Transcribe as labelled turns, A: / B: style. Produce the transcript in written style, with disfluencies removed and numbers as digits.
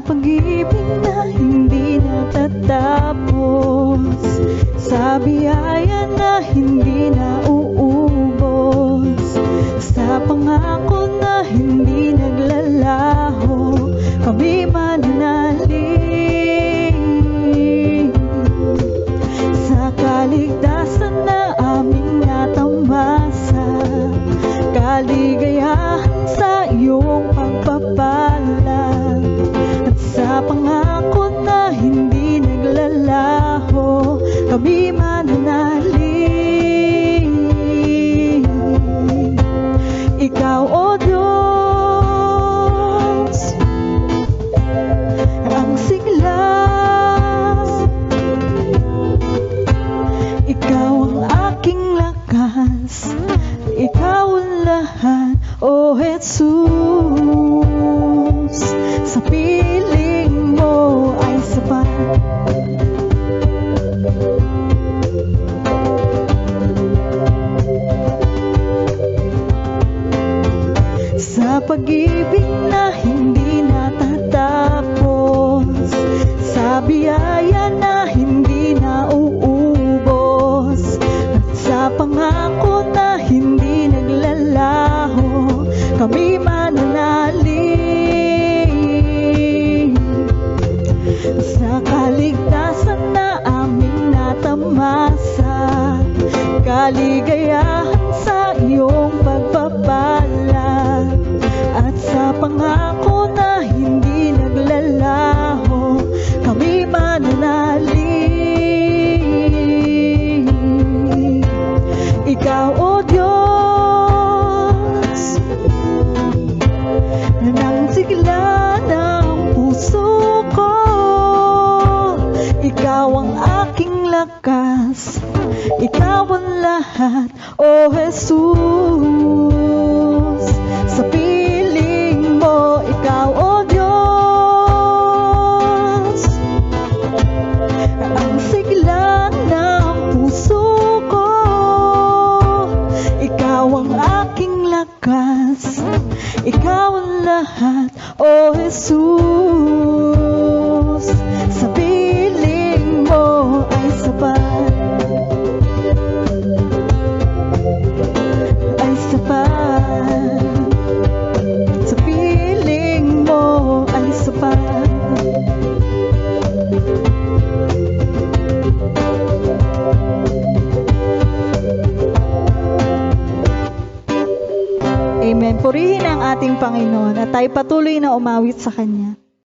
A: pag-ibig na hindi natatapos, sa biyaya na hindi na uubos, sa pangako na hindi naglalaho, kami mananalig. Sa kaligtasan na aming natamasa, kaligayahan sa iyong pagpapalag, at sa pangako na hindi naglalaho, kami mananalig. Ikaw, O Diyos, ang sigla, ikaw ang aking lakas, ikaw ang lahat, O Jesus. Sa piling mo ay sapat. Sa pag-ibig na hindi natatapos, sa biyaya na hindi na uubos, at sa pangako na hindi naglalaho, kami mananalig. Sa kaligtasan na aming natamasa, kaligayahan sa iyong pagpapalag, at sa pangako na hindi naglalaho, kami mananalig. Ikaw, O Diyos, nang sigla ng puso ko, ikaw ang aking lakas, ikaw ang lahat, O Jesus. Sa piling mo, ikaw, O Diyos, ang sigla ng puso ko, ikaw ang aking lakas, ikaw ang lahat, O Jesus. Sa piling mo ay sapat, ay sapat. Sa piling mo ay sapat. Amen. Purihin ang ating Panginoon at tayo patuloy na umawit sa Kanya.